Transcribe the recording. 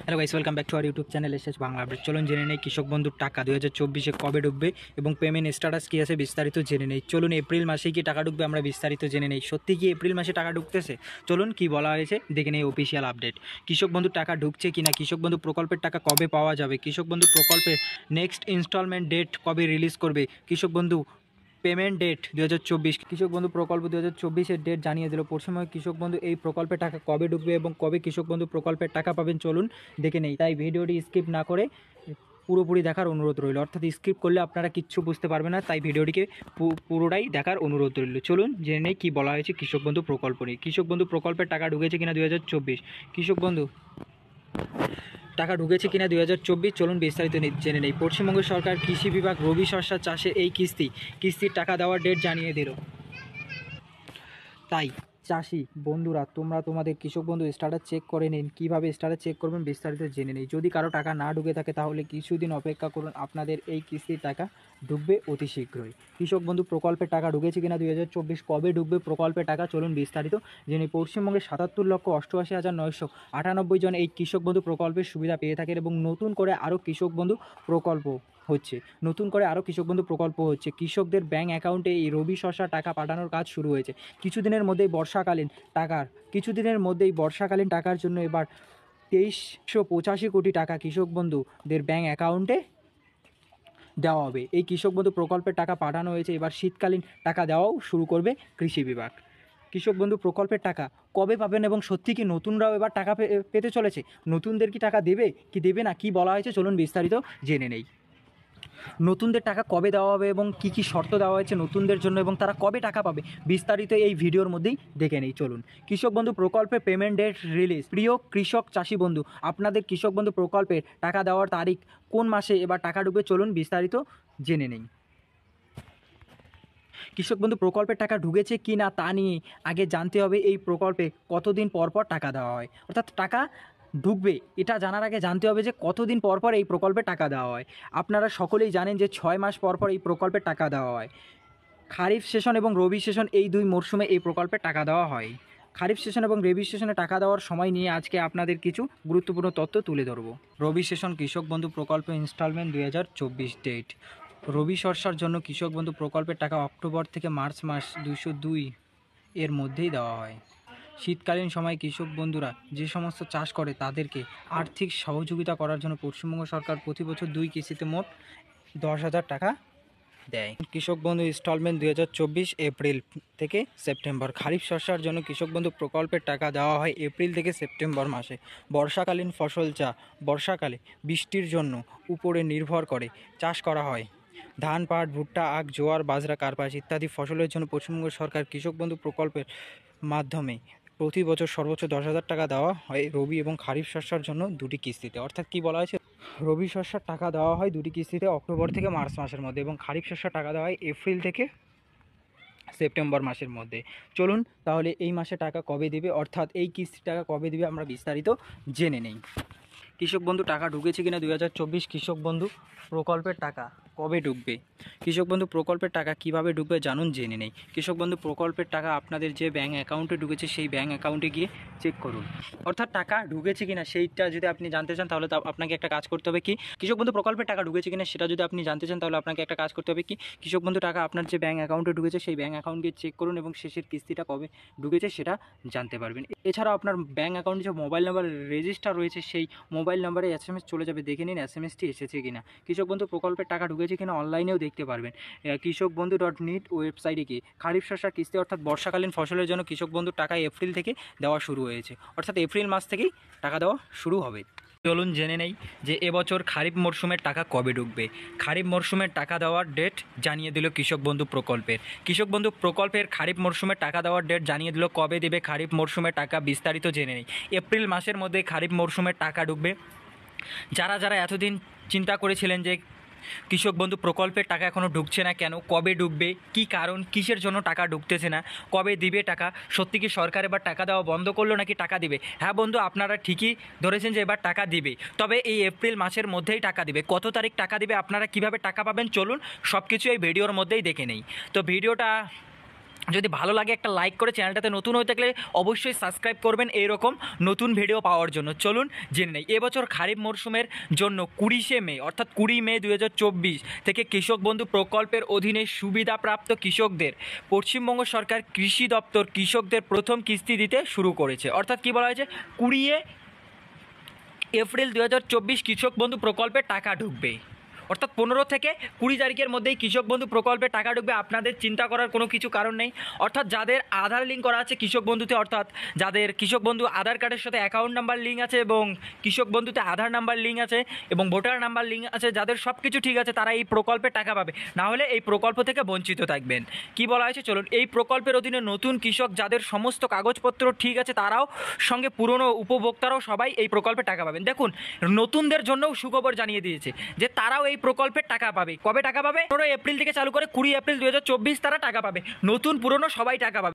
Hello guys, welcome back to our YouTube channel SS Bangla update. চলুন জেনে নেই কৃষক বন্ধুর টাকা 2024-এ কবে ঢুকবে এবং পেমেন্ট স্ট্যাটাস কী আছে বিস্তারিত জেনে নেই। চলুন এপ্রিল মাসেই কি টাকা ঢুকবে আমরা বিস্তারিত জেনে নেই। সত্যি কি এপ্রিল মাসে টাকা ঢুকতেছে? চলুন কি বলা হয়েছে দেখে নেই অফিসিয়াল আপডেট। কৃষক বন্ধুর টাকা ঢুকছে কিনা, কৃষক বন্ধু প্রকল্পের টাকা কবে পাওয়া যাবে, কৃষক বন্ধু প্রকল্পের নেক্সট ইনস্টলমেন্ট ডেট কবে রিলিজ করবে, কৃষক বন্ধু পেমেন্ট ডেট 2024, কৃষক বন্ধু প্রকল্প 2024-এর ডেট জানিয়ে দিল। পশ্চিমবঙ্গে কৃষক বন্ধু এই প্রকল্পের টাকা কবে ঢুকবে এবং কবে কৃষক বন্ধু প্রকল্পের টাকা পাবেন চলুন দেখে নেই। তাই ভিডিওটি স্কিপ না করে পুরোপুরি দেখার অনুরোধ রইল, অর্থাৎ স্কিপ করলে আপনারা কিচ্ছু বুঝতে পারবেন না, তাই ভিডিওটিকে পুরোটাই দেখার অনুরোধ রইল। চলুন জেনে নেই কী বলা হয়েছে কৃষক বন্ধু প্রকল্প নিয়ে। কৃষক বন্ধু প্রকল্পের টাকা ঢুকেছে কিনা 2024, কৃষক বন্ধু টাকা ঢুকেছে কিনা 2024 চলুন বিস্তারিত জেনে নেই। পশ্চিমবঙ্গ সরকার কৃষি বিভাগ রবি শস্য চাষে এই কিস্তির টাকা দেওয়ার ডেট জানিয়ে দিল। তাই চাষি বন্ধুরা তোমরা তোমাদের কৃষক বন্ধু স্ট্যাটাস চেক করে নিন। কীভাবে স্ট্যাটাস চেক করবেন বিস্তারিত জেনে নেই। যদি কারো টাকা না ঢুকে থাকে তাহলে কিছুদিন অপেক্ষা করুন, আপনাদের এই কিস্তির টাকা ঢুকবে অতি শীঘ্রই। কৃষক বন্ধু প্রকল্পের টাকা ঢুকেছে কিনা 2024, কবে ঢুকবে প্রকল্পের টাকা চলুন বিস্তারিত জেনে। পশ্চিমবঙ্গে 77,88,998 জন এই কৃষক বন্ধু প্রকল্পের সুবিধা পেয়ে থাকেন এবং নতুন করে আরও কৃষক বন্ধু প্রকল্প হচ্ছে। কৃষকদের ব্যাংক অ্যাকাউন্টে এই রবি শস্য টাকা পাঠানোর কাজ শুরু হয়েছে। কিছুদিনের মধ্যেই বর্ষাকালীন টাকার জন্য এবার 2385 কোটি টাকা কৃষক বন্ধুদের ব্যাংক অ্যাকাউন্টে দেওয়া হবে। এই কৃষক বন্ধু প্রকল্পের টাকা পাঠানো হয়েছে, এবার শীতকালীন টাকা দেওয়াও শুরু করবে কৃষি বিভাগ। কৃষক বন্ধু প্রকল্পের টাকা কবে পাবেন এবং সত্যি কি নতুনরাও এবার টাকা পেতে চলেছে? নতুনদের কি টাকা দেবে কি দেবে না, কি বলা হয়েছে চলুন বিস্তারিত জেনে নেই। নতুনদের টাকা কবে দেওয়া হবে এবং কী কী শর্ত দেওয়া হয়েছে নতুনদের জন্য এবং তারা কবে টাকা পাবে বিস্তারিত এই ভিডিওর মধ্যেই দেখে নেই চলুন। কৃষক বন্ধু প্রকল্পের পেমেন্ট ডেট রিলিজ। প্রিয় কৃষক চাষি বন্ধু, আপনাদের কৃষক বন্ধু প্রকল্পের টাকা দেওয়ার তারিখ কোন মাসে এবার টাকা ঢুকবে চলুন বিস্তারিত জেনে নেই। কৃষক বন্ধু প্রকল্পের টাকা ঢুকেছে কি না তা নিয়ে আগে জানতে হবে এই প্রকল্পে কতদিন পর পর টাকা দেওয়া হয়, অর্থাৎ টাকা ঢুকবে এটা জানার আগে জানতে হবে যে কতদিন পর পর এই প্রকল্পে টাকা দেওয়া হয়। আপনারা সকলেই জানেন যে 6 মাস পর পর এই প্রকল্পে টাকা দেওয়া হয়। খারিফ সেশন এবং রবি সেশন এই দুই মরশুমে এই প্রকল্পে টাকা দেওয়া হয়। খারিফ সেশন এবং রবি সেশনে টাকা দেওয়ার সময় নিয়ে আজকে আপনাদের কিছু গুরুত্বপূর্ণ তথ্য তুলে ধরব। রবি সেশন কৃষক বন্ধু প্রকল্প ইনস্টলমেন্ট 2024 ডেট। রবি শস্যের জন্য কৃষক বন্ধু প্রকল্পের টাকা অক্টোবর থেকে মার্চ মাস 202 এর মধ্যেই দেওয়া হয়। শীতকালীন সময়ে কৃষক বন্ধুরা যে সমস্ত চাষ করে তাদেরকে আর্থিক সহযোগিতা করার জন্য পশ্চিমবঙ্গ সরকার প্রতি বছর 2 কিস্তিতে মোট 10,000 টাকা দেয়। কৃষক বন্ধু ইনস্টলমেন্ট 2024 এপ্রিল থেকে সেপ্টেম্বর। খারিফ শস্যের জন্য কৃষক বন্ধু প্রকল্পের টাকা দেওয়া হয় এপ্রিল থেকে সেপ্টেম্বর মাসে। বর্ষাকালীন ফসল যা বর্ষাকালে বৃষ্টির জন্য উপরে নির্ভর করে চাষ করা হয়। ধান, পাট, ভুট্টা, আখ, জোয়ার, বাজরা, কার্পাস ইত্যাদি ফসলের জন্য পশ্চিমবঙ্গ সরকার কৃষক বন্ধু প্রকল্পের মাধ্যমে প্রতি বছর সর্বোচ্চ 10,000 টাকা দেওয়া হয় রবি এবং খারিফ শস্যের জন্য 2টি কিস্তিতে। অর্থাৎ কি বলা হয়েছে, রবি শস্যের টাকা দেওয়া হয় 2টি কিস্তিতে অক্টোবর থেকে মার্চ মাসের মধ্যে এবং খারিফ শস্যের টাকা দেওয়া হয় এপ্রিল থেকে সেপ্টেম্বর মাসের মধ্যে। চলুন তাহলে এই মাসে টাকা কবে দেবে, অর্থাৎ এই কিস্তির টাকা কবে দেবে আমরা বিস্তারিত জেনে নেই। কৃষক বন্ধু টাকা ঢুকেছে কিনা 2024, কৃষক বন্ধু প্রকল্পের টাকা কবে ঢুকবে, কৃষক বন্ধু প্রকল্পের টাকা কিভাবে ঢুকবে জানুন জেনে নেই। কৃষক বন্ধু প্রকল্পের টাকা আপনাদের যে ব্যাঙ্ক অ্যাকাউন্টে ঢুকেছে সেই ব্যাঙ্ক অ্যাকাউন্টে গিয়ে চেক করুন, অর্থাৎ টাকা ঢুকেছে কিনা সেইটা যদি আপনি জানতে চান তাহলে আপনাকে একটা কাজ করতে হবে কি, কৃষক বন্ধু প্রকল্পের টাকা ঢুকেছে কিনা সেটা যদি আপনি জানতে চান তাহলে আপনাকে একটা কাজ করতে হবে কি, কৃষক বন্ধু টাকা আপনার যে ব্যাঙ্ক অ্যাকাউন্টে ঢুকেছে সেই ব্যাঙ্ক অ্যাকাউন্টে চেক করুন এবং শেষের কিস্তিটা কবে ঢুকেছে সেটা জানতে পারবেন। এছাড়াও আপনার ব্যাঙ্ক অ্যাকাউন্টে যে মোবাইল নাম্বার রেজিস্টার রয়েছে সেই মোবাইল নাম্বারে SMS চলে যাবে, দেখে নিন SMS-টি এসেছে কিনা। কৃষক বন্ধু প্রকল্পের টাকা ঢুকেছে কিনা অনলাইনেও দেখতে পারবেন। কৃষক বন্ধু .net ওয়েবসাইটে গিয়ে খারিফ শস্যের কিস্তি অর্থাৎ বর্ষাকালীন ফসলের জন্য কৃষক বন্ধুর টাকা এপ্রিল থেকে দেওয়া শুরু হয়েছে, অর্থাৎ এপ্রিল মাস থেকেই টাকা দেওয়া শুরু হবে। চলুন জেনে নেই যে এবছর খারিফ মরশুমের টাকা কবে ঢুকবে। খারিফ মরশুমের টাকা দেওয়ার ডেট জানিয়ে দিল কৃষক বন্ধু প্রকল্পের। কৃষক বন্ধু প্রকল্পের খারিফ মরশুমের টাকা দেওয়ার ডেট জানিয়ে দিল কবে দেবে খারিফ মরশুমের টাকা বিস্তারিত জেনে নেই। এপ্রিল মাসের মধ্যে খারিফ মরশুমের টাকা ঢুকবে। যারা এতদিন চিন্তা করেছিলেন যে কৃষক বন্ধু প্রকল্পের টাকা এখনও ঢুকছে না কেন, কবে ঢুকবে, কি কারণ, কিসের জন্য টাকা ঢুকতেছে না, কবে দিবে টাকা, সত্যি কি সরকার এবার টাকা দেওয়া বন্ধ করলো নাকি টাকা দিবে? হ্যাঁ বন্ধু, আপনারা ঠিকই ধরেছেন যে এবার টাকা দিবে, তবে এই এপ্রিল মাসের মধ্যেই টাকা দিবে। কত তারিখ টাকা দিবে, আপনারা কিভাবে টাকা পাবেন চলুন সব কিছু এই ভিডিওর মধ্যেই দেখে নেই। তো ভিডিওটা যদি ভালো লাগে একটা লাইক করে, চ্যানেলটাতে নতুন হয়ে থাকলে অবশ্যই সাবস্ক্রাইব করবেন এইরকম নতুন ভিডিও পাওয়ার জন্য। চলুন জেনে নেই এবছর খারিফ মরশুমের জন্য 20শে মে অর্থাৎ 20 মে 2024 থেকে কৃষক বন্ধু প্রকল্পের অধীনে সুবিধাপ্রাপ্ত কৃষকদের পশ্চিমবঙ্গ সরকার কৃষি দপ্তর কৃষকদের প্রথম কিস্তি দিতে শুরু করেছে। অর্থাৎ কী বলা হয়েছে, 20 এপ্রিল 2024 কৃষক বন্ধু প্রকল্পে টাকা ঢুকবে। অর্থাৎ 15 থেকে 20 তারিখের মধ্যেই কৃষক বন্ধু প্রকল্পে টাকা ঢুকবে। আপনাদের চিন্তা করার কোনো কিছু কারণ নেই। অর্থাৎ যাদের আধার লিঙ্ক করা আছে কৃষক বন্ধুতে, অর্থাৎ যাদের কৃষক বন্ধু আধার কার্ডের সাথে অ্যাকাউন্ট নাম্বার লিঙ্ক আছে এবং কৃষক বন্ধুতে আধার নাম্বার লিঙ্ক আছে এবং ভোটার নাম্বার লিঙ্ক আছে, যাদের সব কিছু ঠিক আছে তারা এই প্রকল্পে টাকা পাবে, না হলে এই প্রকল্প থেকে বঞ্চিত থাকবেন। কি বলা হয়েছে চলুন, এই প্রকল্পের অধীনে নতুন কৃষক যাদের সমস্ত কাগজপত্র ঠিক আছে তারাও, সঙ্গে পুরনো উপভোক্তারাও সবাই এই প্রকল্পে টাকা পাবেন। দেখুন, নতুনদের জন্যও সুখবর জানিয়ে দিয়েছে যে তারাও এই প্রকল্পের টাকা পাবে। কবে টাকা পাবে? 15 এপ্রিল থেকে চালু করে 20 এপ্রিল 2024 তারা টাকা পাবে। নতুন পুরনো সবাই টাকা পাবে।